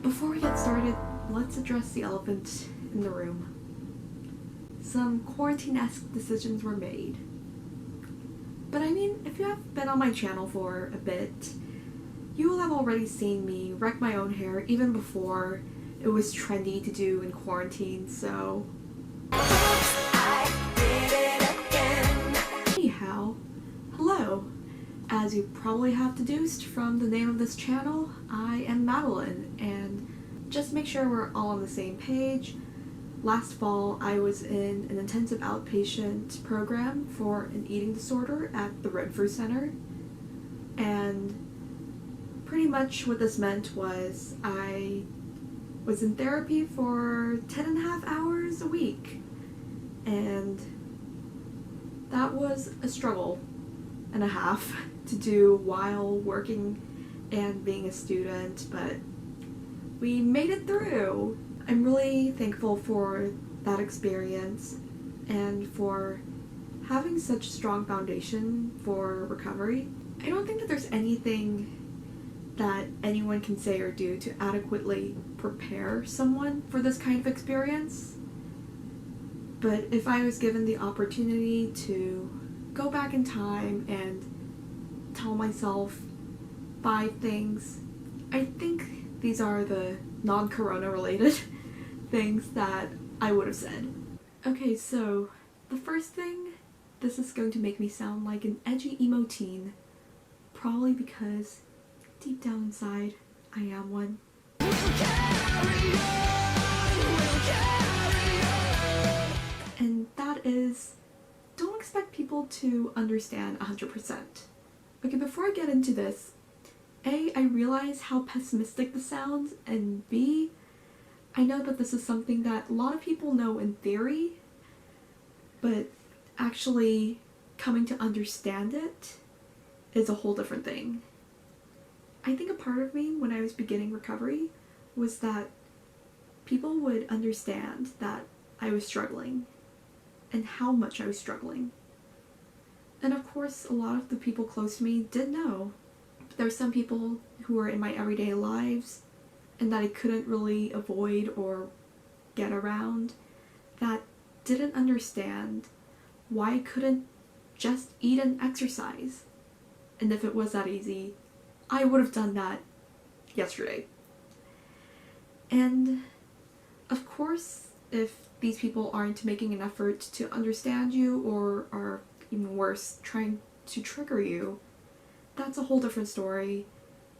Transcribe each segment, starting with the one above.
Before we get started, let's address the elephant in the room. Some quarantine-esque decisions were made. But I mean, if you have been on my channel for a bit, you will have already seen me wreck my own hair even before it was trendy to do in quarantine, so... Anyhow, hello. As you probably have deduced from the name of this channel, I am Madeline, and just make sure we're all on the same page. Last fall, I was in an intensive outpatient program for an eating disorder at the Renfrew Center, and pretty much what this meant was I was in therapy for 10.5 hours a week, and that was a struggle and a half to do while working and being a student, but we made it through. I'm really thankful for that experience and for having such a strong foundation for recovery. I don't think that there's anything that anyone can say or do to adequately prepare someone for this kind of experience. But if I was given the opportunity to go back in time and tell myself 5 things, I think these are the non-corona related things that I would have said. Okay, so the first thing, this is going to make me sound like an edgy emo teen, probably because deep down inside I am one. And that is, don't expect people to understand 100%. Okay, before I get into this, A, I realize how pessimistic this sounds, and B, I know that this is something that a lot of people know in theory, but actually coming to understand it is a whole different thing. I think a part of me when I was beginning recovery was that people would understand that I was struggling and how much I was struggling. And of course, a lot of the people close to me did know. But there were some people who were in my everyday lives and that I couldn't really avoid or get around that didn't understand why I couldn't just eat and exercise. And if it was that easy, I would have done that yesterday. And of course, if these people aren't making an effort to understand you or are even worse, trying to trigger you, that's a whole different story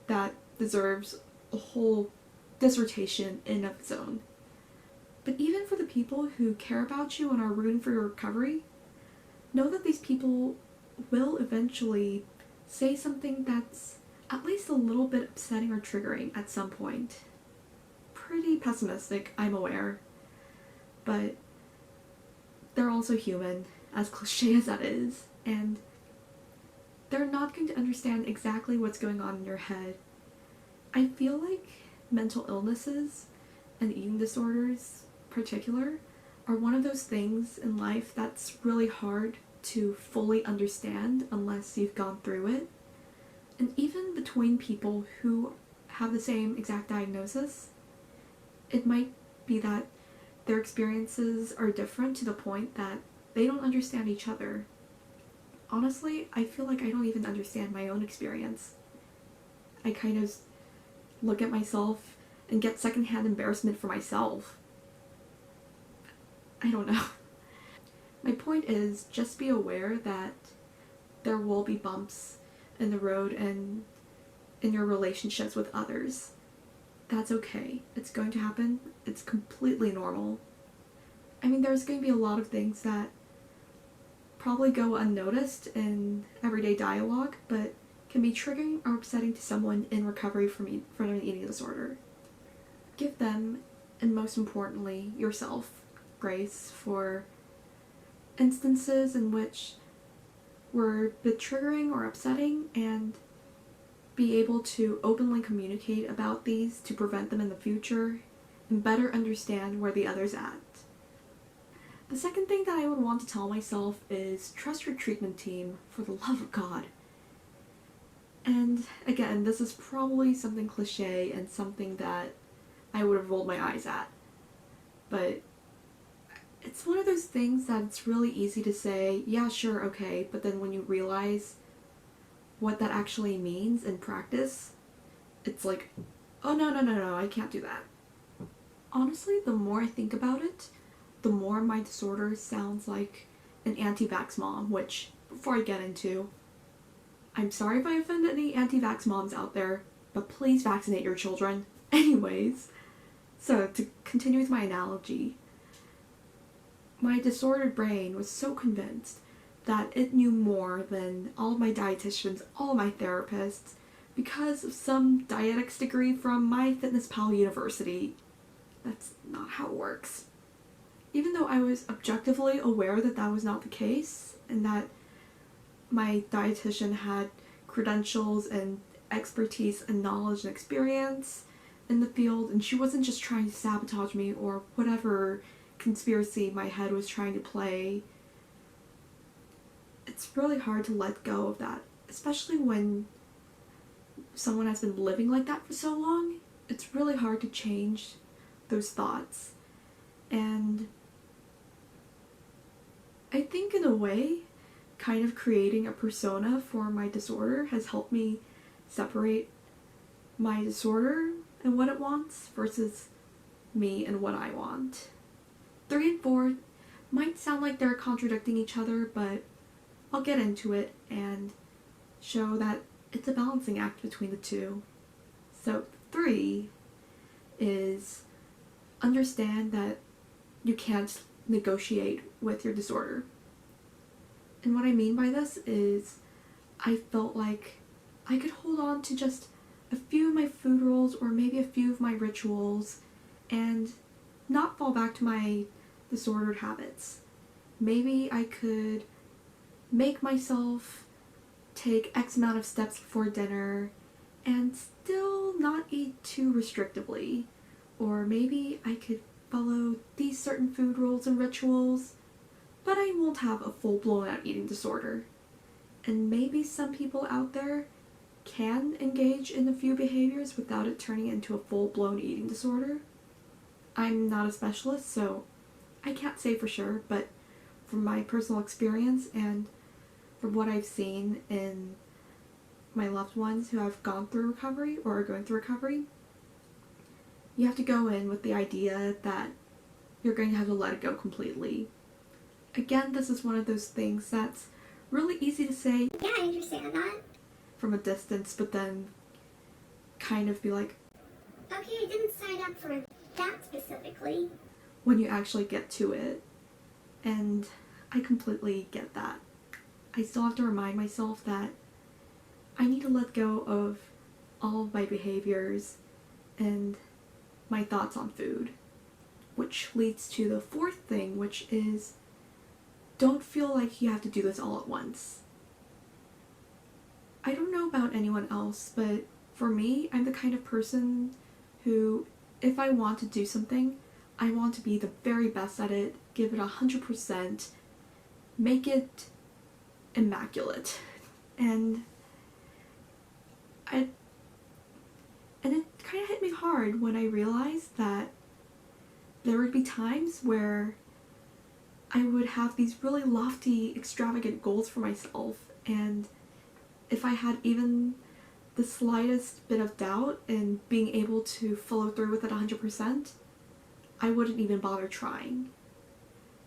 that deserves a whole dissertation in of its own. But even for the people who care about you and are rooting for your recovery, know that these people will eventually say something that's at least a little bit upsetting or triggering at some point. Pretty pessimistic, I'm aware, but they're also human, as cliche as that is, and they're not going to understand exactly what's going on in your head. I feel like mental illnesses and eating disorders in particular are one of those things in life that's really hard to fully understand unless you've gone through it. And even between people who have the same exact diagnosis, it might be that their experiences are different to the point that they don't understand each other. Honestly, I feel like I don't even understand my own experience. I kind of look at myself and get secondhand embarrassment for myself. I don't know. My point is, just be aware that there will be bumps in the road and in your relationships with others. That's okay. It's going to happen. It's completely normal. I mean, there's going to be a lot of things that probably go unnoticed in everyday dialogue, but can be triggering or upsetting to someone in recovery from an eating disorder. Give them, and most importantly, yourself, grace for instances in which were a bit triggering or upsetting, and be able to openly communicate about these to prevent them in the future and better understand where the other's at. The second thing that I would want to tell myself is trust your treatment team, for the love of God. And again, this is probably something cliche and something that I would have rolled my eyes at. But it's one of those things that it's really easy to say, yeah, sure, okay, but then when you realize what that actually means in practice, it's like, oh no, I can't do that. Honestly, the more I think about it, the more my disorder sounds like an anti-vax mom, which, before I get into, I'm sorry if I offend any anti-vax moms out there, but please vaccinate your children. Anyways, so to continue with my analogy, my disordered brain was so convinced that it knew more than all of my dietitians, all of my therapists, because of some dietetics degree from MyFitnessPal University. That's not how it works. Even though I was objectively aware that that was not the case, and that my dietitian had credentials and expertise and knowledge and experience in the field, and she wasn't just trying to sabotage me or whatever conspiracy my head was trying to play, it's really hard to let go of that, especially when someone has been living like that for so long. It's really hard to change those thoughts. And I think in a way, kind of creating a persona for my disorder has helped me separate my disorder and what it wants versus me and what I want. 3 and 4 might sound like they're contradicting each other, but I'll get into it and show that it's a balancing act between the two. So 3 is understand that you can't negotiate with your disorder. And what I mean by this is I felt like I could hold on to just a few of my food rules or maybe a few of my rituals and not fall back to my disordered habits. Maybe I could make myself take X amount of steps before dinner and still not eat too restrictively. Or maybe I could follow these certain food rules and rituals, but I won't have a full-blown out eating disorder. And maybe some people out there can engage in a few behaviors without it turning into a full-blown eating disorder. I'm not a specialist, so I can't say for sure, but from my personal experience and from what I've seen in my loved ones who have gone through recovery or are going through recovery, you have to go in with the idea that you're going to have to let it go completely. Again, this is one of those things that's really easy to say, yeah, I understand that, from a distance, but then kind of be like, okay, I didn't sign up for that specifically, when you actually get to it. And I completely get that. I still have to remind myself that I need to let go of all of my behaviors and my thoughts on food. Which leads to the 4th thing, which is don't feel like you have to do this all at once. I don't know about anyone else, but for me, I'm the kind of person who, if I want to do something, I want to be the very best at it, give it 100%, make it immaculate. And it kind of hit me hard when I realized that there would be times where I would have these really lofty, extravagant goals for myself, and if I had even the slightest bit of doubt in being able to follow through with it 100%, I wouldn't even bother trying.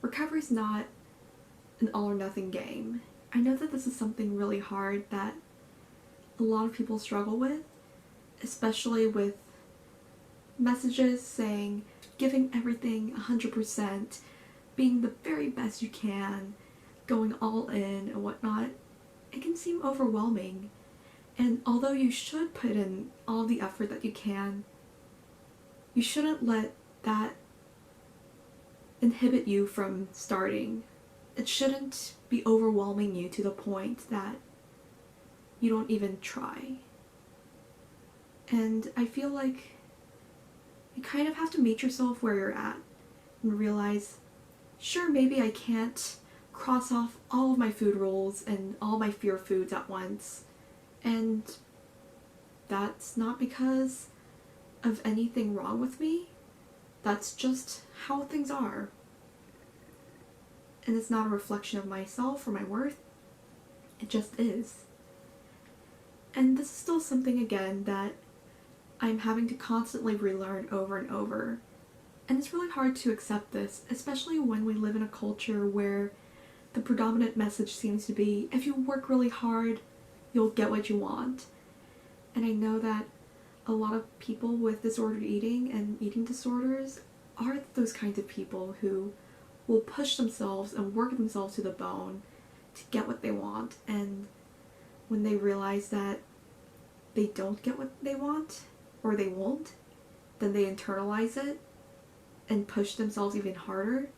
Recovery's not an all or nothing game. I know that this is something really hard that a lot of people struggle with, especially with messages saying giving everything 100%, being the very best you can, going all in and whatnot. It can seem overwhelming, and although you should put in all the effort that you can, you shouldn't let that inhibit you from starting. It shouldn't be overwhelming you to the point that you don't even try. And I feel like you kind of have to meet yourself where you're at and realize, sure, maybe I can't cross off all of my food rules and all my fear foods at once, and that's not because of anything wrong with me. That's just how things are. And it's not a reflection of myself or my worth. It just is. And this is still something, again, that I'm having to constantly relearn over and over. And it's really hard to accept this, especially when we live in a culture where the predominant message seems to be, if you work really hard, you'll get what you want. And I know that a lot of people with disordered eating and eating disorders are those kinds of people who will push themselves and work themselves to the bone to get what they want. And when they realize that they don't get what they want, or they won't, then they internalize it and push themselves even harder.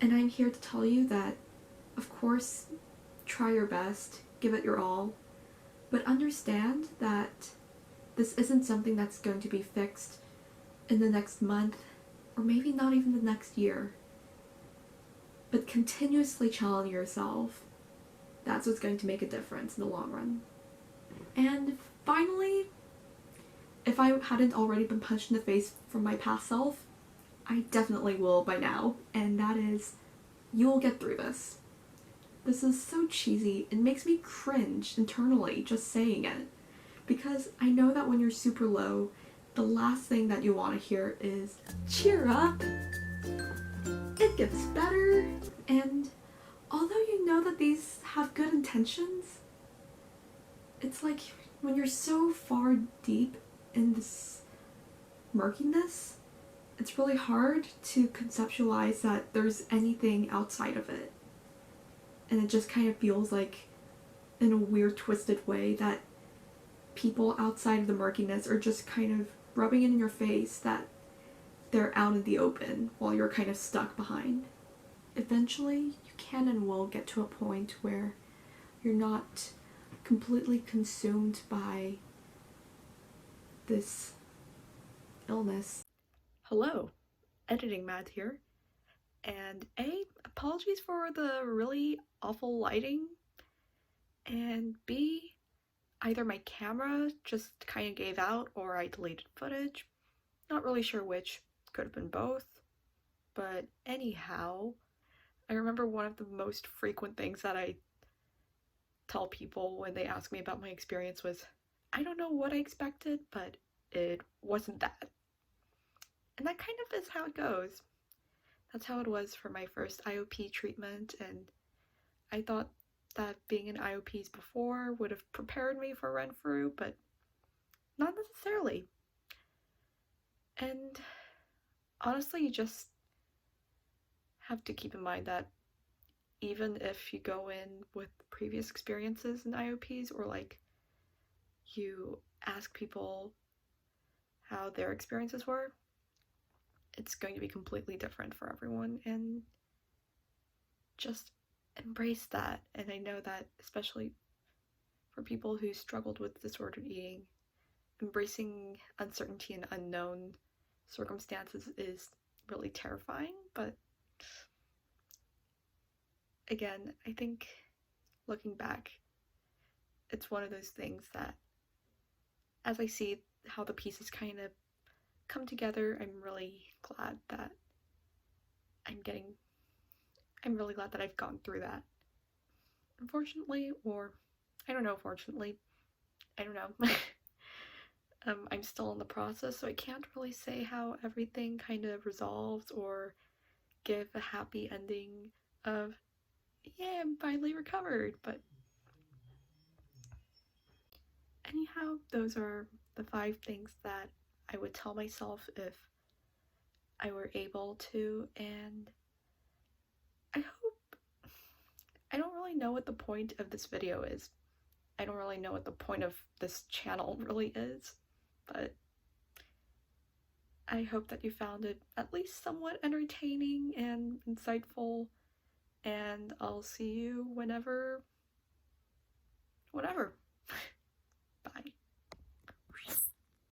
And I'm here to tell you that, of course, try your best, give it your all, but understand that this isn't something that's going to be fixed in the next month, or maybe not even the next year. But continuously challenge yourself. That's what's going to make a difference in the long run. And finally, if I hadn't already been punched in the face from my past self, I definitely will by now, and that is, you'll get through this. This is so cheesy, it makes me cringe internally just saying it, because I know that when you're super low, the last thing that you want to hear is, cheer up, it gets better. And although you know that these have good intentions, it's like when you're so far deep in this murkiness, it's really hard to conceptualize that there's anything outside of it. And it just kind of feels like, in a weird, twisted way, that people outside of the murkiness are just kind of rubbing it in your face that they're out in the open while you're kind of stuck behind. Eventually, you can and will get to a point where you're not completely consumed by this illness. Hello, editing Matt here. And A, apologies for the really awful lighting. And B, either my camera just kind of gave out or I deleted footage. Not really sure which. Could have been both. But anyhow, I remember one of the most frequent things that I tell people when they ask me about my experience was, I don't know what I expected, but it wasn't that. And that kind of is how it goes. That's how it was for my first IOP treatment, and I thought that being in IOPs before would have prepared me for Renfrew, but not necessarily. And honestly, you just have to keep in mind that even if you go in with previous experiences in IOPs, or like you ask people how their experiences were, it's going to be completely different for everyone, and just embrace that. And I know that especially for people who struggled with disordered eating, embracing uncertainty and unknown circumstances is really terrifying, but again, I think looking back, it's one of those things that as I see how the pieces kind of come together, I'm really glad that I've gone through that. Unfortunately, or I don't know, fortunately, I don't know. I'm still in the process, so I can't really say how everything kind of resolves or give a happy ending of, yeah, I'm finally recovered. But anyhow, those are the 5 things that I would tell myself if I were able to, and I don't really know what the point of this video is. I don't really know what the point of this channel really is, but I hope that you found it at least somewhat entertaining and insightful, and I'll see you whenever, whatever.